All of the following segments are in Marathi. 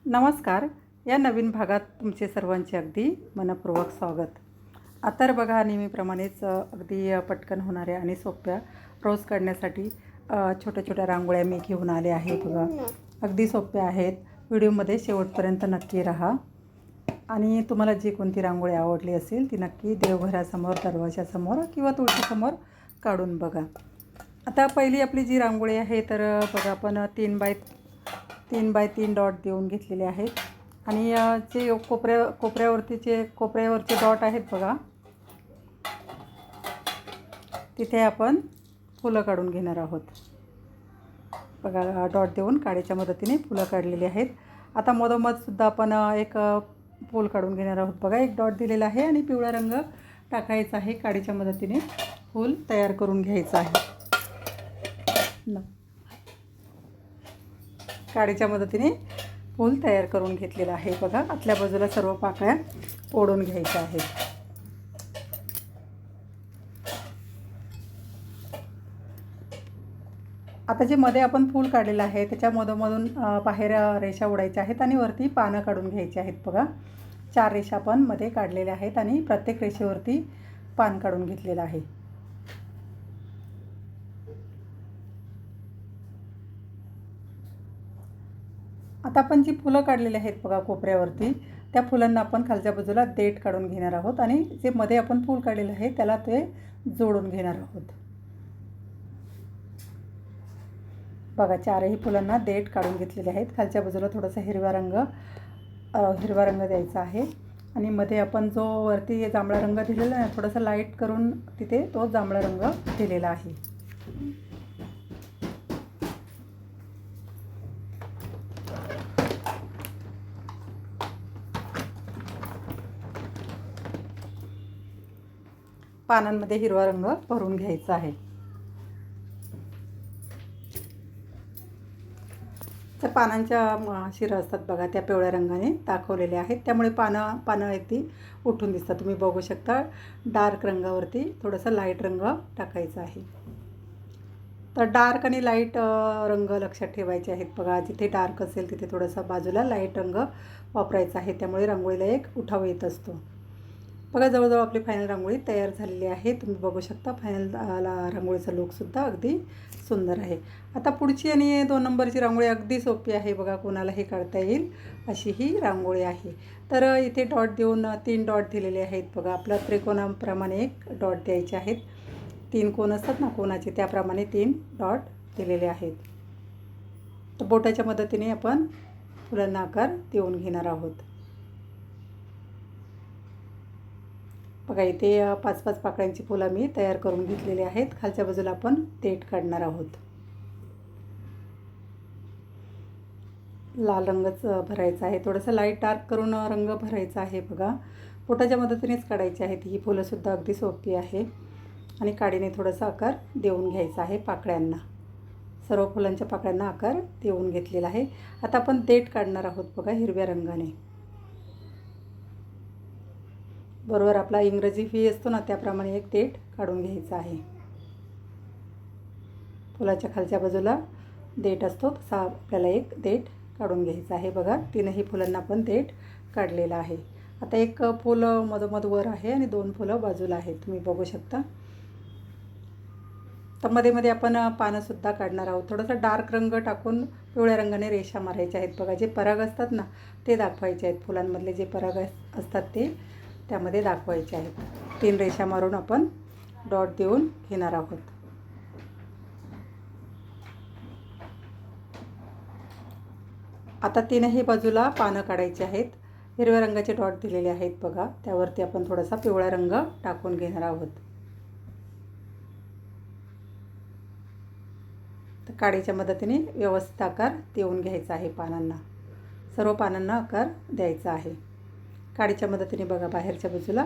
नमस्कार. या नवीन भागात तुमचे सर्वांचे अगदी मनपूर्वक स्वागत. आता बघा नेहमीप्रमाणेच अगदी पटकन होणाऱ्या आणि सोप्या रोज काढण्यासाठी छोट्या छोट्या रांगोळ्या मी घेऊन आले आहे. बघा अगदी सोप्या आहेत. व्हिडिओमध्ये शेवटपर्यंत नक्की राहा आणि तुम्हाला जी कोणती रांगोळी आवडली असेल ती नक्की देवघरासमोर, दरवाजासमोर किंवा तुळशीसमोर काढून बघा. आता पहिली आपली जी रांगोळी आहे तर बघा आपण 3x3 डॉट देऊन घेतलेले आहेत आणि जे कोपऱ्यावरचे डॉट आहेत बघा, तिथे आपण फुलं काढून घेणार आहोत. बघा डॉट देऊन काडीच्या मदतीने फुलं काढलेली आहेत. आता मधोमधसुद्धा आपण एक फूल काढून घेणार आहोत. बघा एक डॉट दिलेला आहे आणि पिवळा रंग टाकायचा आहे. काडीच्या मदतीने फूल तयार करून घ्यायचं आहे. काडीच्या मदतीने फूल तयार करून घेतलेलं आहे. बघा आतल्या बाजूला सर्व पाकळ्या ओढून घ्यायच्या आहेत. आता जे मध्ये आपण फूल काढलेलं आहे त्याच्या मधोमधून बाहेर रेषा ओढायच्या आहेत आणि वरती पानं काढून घ्यायची आहेत. बघा 4 रेषा आपण मध्ये काढलेल्या आहेत आणि प्रत्येक रेषेवरती पान काढून घेतलेलं आहे. आता आपण जी फुलं काढलेली आहेत बघा कोपऱ्यावरती, त्या फुलांना आपण खालच्या बाजूला देठ काढून घेणार आहोत आणि जे मध्ये आपण फूल काढलेलं आहे त्याला ते जोडून घेणार आहोत. बघा 4ही फुलांना देठ काढून घेतलेले आहेत. खालच्या बाजूला थोडासा हिरवा रंग द्यायचा आहे आणि मध्ये आपण जो वरती जांभळा रंग दिलेला आहे थोडासा लाईट करून तिथे तो जांभळा रंग दिलेला आहे. पानांमध्ये हिरवा रंग भरून घ्यायचा आहे. त्या पानांच्या शिरा असतात बघा, त्या पिवळ्या रंगाने दाखवलेल्या आहेत. त्यामुळे पानं अगदी उठून दिसतात. तुम्ही बघू शकता डार्क रंगावरती थोडासा लाईट रंग टाकायचा आहे. तर डार्क आणि लाईट रंग लक्षात ठेवायचे आहेत. बघा जिथे डार्क असेल तिथे थोडासा बाजूला लाईट रंग वापरायचा आहे. त्यामुळे रांगोळीला एक उठाव येत असतो. बघा जवळजवळ आपली फायनल रांगोळी तयार झालेली आहे. तुम्ही बघू शकता फायनल रांगोळीचा लुकसुद्धा अगदी सुंदर आहे. आता पुढची आणि 2 नंबरची रांगोळी अगदी सोपी आहे. बघा कोणालाही काढता येईल अशी ही रांगोळी आहे. तर इथे डॉट देऊन 3 डॉट दिलेले आहेत. बघा आपल्या त्रिकोणाप्रमाणे एक डॉट द्यायचे आहेत. 3 कोण असतात ना कोणाचे, त्याप्रमाणे 3 डॉट दिलेले आहेत. तर बोटाच्या मदतीने आपण फुलांना आकार देऊन घेणार आहोत. बघा इथे 5-5 पाकळ्यांची फुलं मी तयार करून घेतलेली आहेत. खालच्या बाजूला आपण देठ काढणार आहोत. लाल रंगच भरायचा आहे. थोडंसं लाईट डार्क करून रंग भरायचा आहे. बघा बोटाच्या मदतीनेच काढायची आहेत. ही फुलंसुद्धा अगदी सोपी आहे आणि काडीने थोडासा आकार देऊन घ्यायचा आहे पाकळ्यांना. सर्व फुलांच्या पाकळ्यांना आकार देऊन घेतलेला आहे. आता आपण देठ काढणार आहोत बघा हिरव्या रंगाने. बरोबर आपला इंग्रजी व्ही असतो ना त्याप्रमाणे एक देठ काढून घ्यायचा आहे. फुलाच्या खालच्या बाजूला देठ असतो तसा आपल्याला एक देठ काढून घ्यायचा आहे. बघा 3ही फुलांना आपण देठ काढलेला आहे. आता एक फूल मधोमध वर आहे आणि 2 फुलं बाजूला आहेत. तुम्ही बघू शकता. तर मध्ये आपण पानंसुद्धा काढणार आहोत. थोडासा डार्क रंग टाकून पिवळ्या रंगाने रेषा मारायच्या आहेत. बघा जे पराग असतात ना ते दाखवायचे आहेत. फुलांमधले जे पराग असतात ते त्यामध्ये दाखवायचे आहेत. 3 रेषा मारून आपण डॉट देऊन घेणार आहोत. आता 3ही बाजूला पानं काढायची आहेत. हिरव्या रंगाचे डॉट दिलेले आहेत बघा, त्यावरती आपण थोडासा पिवळा रंग टाकून घेणार आहोत. तर काडीच्या मदतीने व्यवस्थित आकार देऊन घ्यायचा आहे पानांना. सर्व पानांना आकार द्यायचा आहे. काडीच्या मदतीने बघा बाहेरच्या बाजूला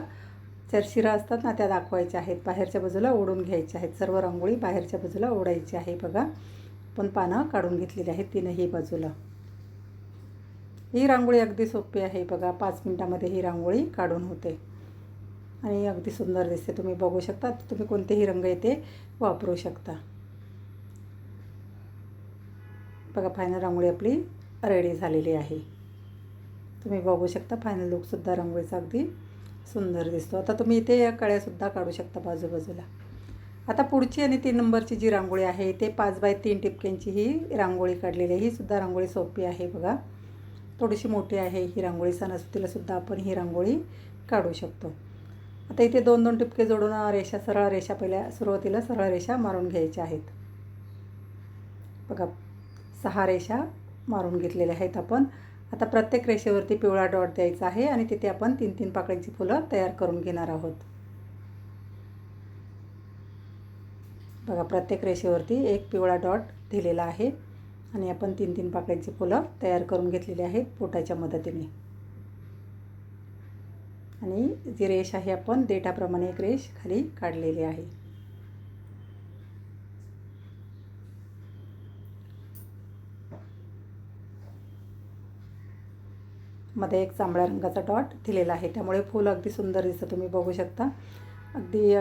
शिरा असतात ना त्या दाखवायच्या आहेत. बाहेरच्या बाजूला ओढून घ्यायच्या आहेत. सर्व रांगोळी बाहेरच्या बाजूला ओढायची आहे. बघा आपण पानं काढून घेतलेली आहेत 3ही बाजूला. ही रांगोळी अगदी सोपी आहे. बघा 5 मिनिटामध्ये ही रांगोळी काढून होते आणि अगदी सुंदर दिसते. तुम्ही बघू शकता. तुम्ही कोणतेही रंग इथे वापरू शकता. बघा फायनल रांगोळी आपली रेडी झालेली आहे. तुम्ही बघू शकता फायनल लुकसुद्धा रांगोळीचा अगदी सुंदर दिसतो. आता तुम्ही इथे या कळ्यासुद्धा काढू शकता बाजूबाजूला. आता पुढची आणि 3 नंबरची जी रांगोळी आहे ते 5 बाय 3 टिपक्यांची ही रांगोळी काढलेली आहे. ही सुद्धा रांगोळी सोपी आहे बघा. थोडीशी मोठी आहे ही रांगोळी. सणासुदीलासुद्धा आपण ही रांगोळी काढू शकतो. आता इथे 2-2 टिपके जोडून सरळ रेषा पहिल्या सुरुवातीला सरळ रेषा मारून घ्यायच्या आहेत. बघा 6 रेषा मारून घेतलेल्या आहेत आपण. आता प्रत्येक रेषेवरती पिवळा डॉट द्यायचा आहे आणि तिथे आपण 3-3 पाकळ्यांची फुलं तयार करून घेणार आहोत. बघा प्रत्येक रेषेवरती एक पिवळा डॉट दिलेला आहे आणि आपण 3-3 पाकळ्यांची फुलं तयार करून घेतलेली आहेत बोटाच्या मदतीने. आणि जी रेष आहे आपण देठाप्रमाणे एक रेष खाली काढलेली आहे. मध्ये एक जांभळ्या रंगाचा डॉट दिलेला आहे, त्यामुळे फूल अगदी सुंदर दिसतं. तुम्ही बघू शकता अगदी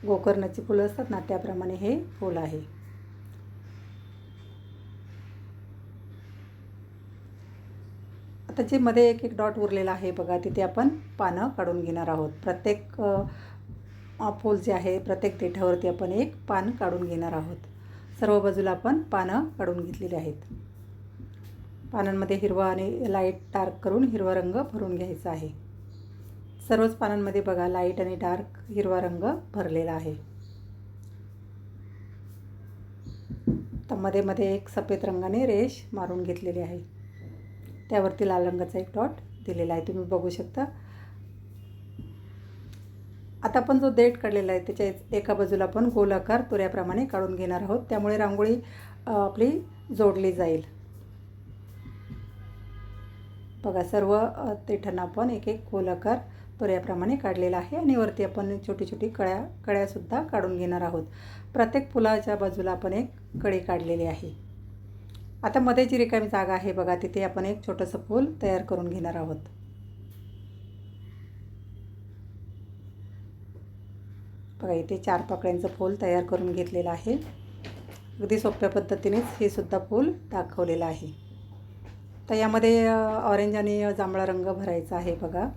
गोकर्णाची फुलं असतात ना त्याप्रमाणे हे फूल आहे. आता जे मध्ये एक डॉट उरलेला आहे बघा तिथे आपण पानं काढून घेणार आहोत. प्रत्येक फूल जे आहे प्रत्येक देठावरती आपण एक पान काढून घेणार आहोत. सर्व बाजूला आपण पानं काढून घेतलेली आहेत. पानांमध्ये हिरवा आणि लाईट डार्क करून हिरवा रंग भरून घ्यायचा आहे. सर्वच पानांमध्ये बघा लाईट आणि डार्क हिरवा रंग भरलेला आहे. तर मध्ये मध्ये एक सफेद रंगाने रेष मारून घेतलेली आहे. त्यावरती लाल रंगाचा एक डॉट दिलेला आहे, तुम्ही बघू शकता. आता आपण जो देठ काढलेला आहे त्याच्या एका बाजूला आपण गोलाकार तुऱ्याप्रमाणे काढून घेणार आहोत, त्यामुळे रांगोळी आपली जोडली जाईल. बघा सर्व देठांना आपण एक एक गोलाकार तुऱ्याप्रमाणे काढलेला आहे आणि वरती आपण छोटी छोटी कळ्यासुद्धा काढून घेणार आहोत. प्रत्येक फुलाच्या बाजूला आपण एक कळी काढलेली आहे. आता मध्ये जी रिकामी जागा आहे बघा तिथे आपण एक छोटंसं फूल तयार करून घेणार आहोत. बघा इथे 4 पाकळ्यांचं फूल तयार करून घेतलेलं आहे. अगदी सोप्या पद्धतीनेच हे सुद्धा फूल दाखवलेलं आहे. तर यामध्ये ऑरेंज आणि जांभळा रंग भरायचा आहे बघा.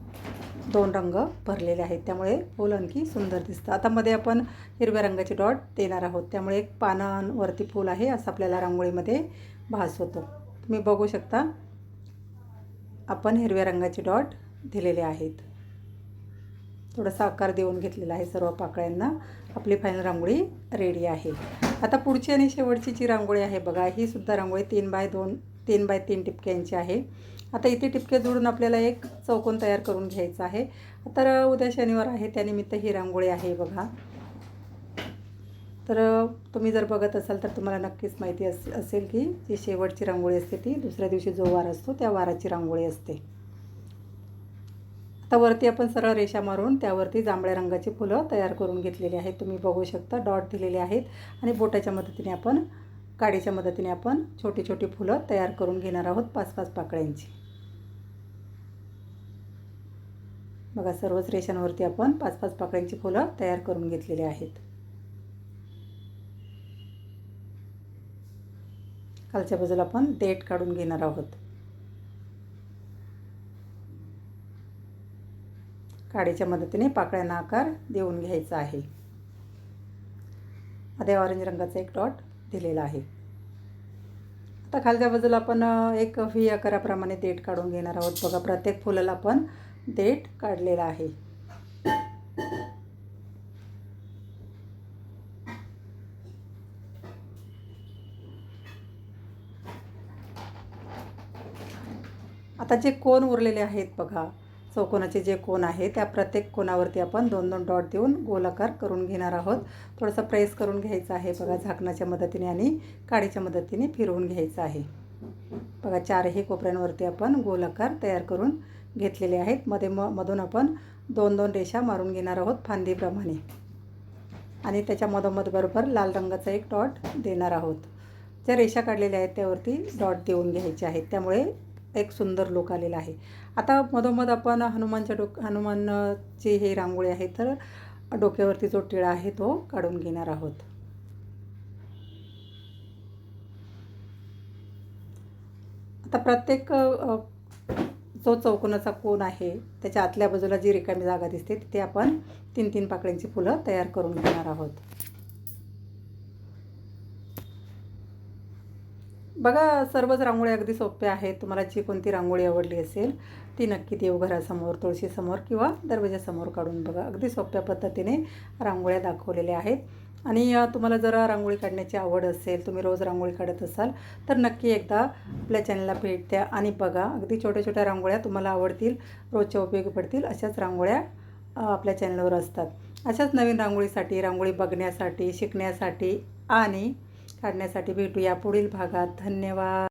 2 रंग भरलेले आहेत, त्यामुळे फूल आणखी सुंदर दिसतं. आता मध्ये आपण हिरव्या रंगाची डॉट देणार आहोत, त्यामुळे एक पानांवरती फूल आहे असं आपल्याला रांगोळीमध्ये भास होतो. तुम्ही बघू शकता आपण हिरव्या रंगाचे डॉट दिलेले आहेत. थोडासा आकार देऊन घेतलेला आहे सर्व पाकळ्यांना. आपली फायनल रांगोळी रेडी आहे. आता पुढची आणि शेवटची जी रांगोळी आहे बघा ही सुद्धा रांगोळी 3 बाय 3 टिपक्यांची आहे. आता इथे टिपके जोडून आपल्याला एक चौकोन तयार करून घ्यायचा आहे. तर उद्या शनिवार आहे त्यानिमित्त ही रांगोळी आहे बघा. तर तुम्ही जर बघत असाल तर तुम्हाला नक्कीच माहिती असेल की जी शेवटची रांगोळी असते ती दुसऱ्या दिवशी जो वार असतो त्या वाराची रांगोळी असते. आता वरती आपण सरळ रेषा मारून त्यावरती जांभळ्या रंगाची फुलं तयार करून घेतलेली आहेत. तुम्ही बघू शकता डॉट दिलेले आहेत आणि बोटाच्या मदतीने आपण काडीच्या मदतीने आपण छोटी छोटी फुलं तयार करून घेणार आहोत 5-5 पाकळ्यांची. बघा सर्वच रेषांवरती आपण 5-5 पाकळ्यांची फुलं तयार करून घेतलेली आहेत. खालच्या बाजूला आपण देठ काढून घेणार आहोत. काडीच्या मदतीने पाकळ्यांना आकार देऊन घ्यायचा आहे. मध्ये ऑरेंज रंगाचा एक डॉट दिलेला आहे. आता खालच्या बाजूला आपण एक व्ही आकाराप्रमाणे देठ काढून घेणार आहोत. बघा प्रत्येक फुलाला आपण देठ काढलेला आहे. आता जे कोन उरलेले आहेत बघा चौकोनाचे जे कोन आहे त्या प्रत्येक कोनावरती आपण 2-2 डॉट देऊन गोलाकार करून घेणार आहोत. थोडंसं प्रेस करून घ्यायचं आहे बघा झाकणाच्या मदतीने आणि काडीच्या मदतीने फिरवून घ्यायचं आहे. बघा 4ही कोपऱ्यांवरती आपण गोलाकार तयार करून घेतलेले आहेत. मधून आपण 2-2 रेषा मारून घेणार आहोत फांदीप्रमाणे आणि त्याच्या मधोमध बरोबर लाल रंगाचा एक डॉट देणार आहोत. ज्या रेषा काढलेल्या आहेत त्यावरती डॉट देऊन घ्यायचे आहेत, त्यामुळे एक सुंदर लुक आलेला आहे. आता मधोमध आपण हनुमानची ही रांगोळी आहे तर डोक्यावरती जो टिळा आहे तो काढून घेणार आहोत. आता प्रत्येक जो चौकोनाचा कोन आहे त्याच्या आतल्या बाजूला जी रिकामी जागा दिसते तिथे आपण 3-3 पाकळ्यांची फुलं तयार करून घेणार आहोत. बघा, सर्वच रांगोळ्या अगदी सोप्या आहेत. तुम्हाला जी कोणती रांगोळी आवडली असेल ती नक्की देवघरासमोर, तुळशीसमोर किंवा दरवाजासमोर काढून बघा. अगदी सोप्या पद्धतीने रांगोळ्या दाखवलेल्या आहेत. आणि तुम्हाला जर रांगोळी काढण्याची आवड असेल, तुम्ही रोज रांगोळी काढत असाल तर नक्की एकदा आपल्या चॅनलला भेट द्या आणि बघा. अगदी छोट्या छोट्या रांगोळ्या तुम्हाला आवडतील, रोजच्या उपयोगी पडतील अशाच रांगोळ्या आपल्या चॅनलवर असतात. अशाच नवीन रांगोळीसाठी, रांगोळी बघण्यासाठी, शिकण्यासाठी आणि काढण्यासाठी भेटूया पुढील भागात. धन्यवाद.